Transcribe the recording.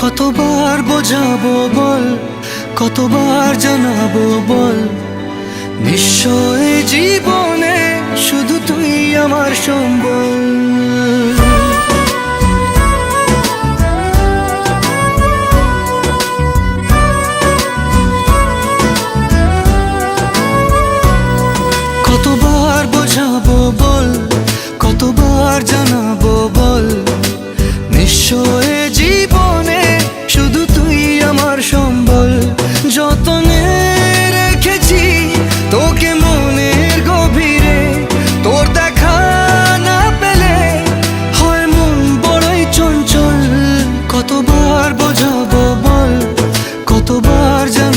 কতবার বোঝাবো বল, কতবার জানাবো বল, নিশ্চয় জীবনে শুধু তুই আমার সম্বল। কতবার বোঝাবো বল, কতবার জানাবো বল, নিশ্চয় জীবনে শুধু তুই আমার সম্বল। যতনে রেখেছি তোকে মনের গভীরে, তোর দেখা না পেলে হয় মন বড়ই চঞ্চল। কতবার বোঝাবো বল, কতবার জানাবো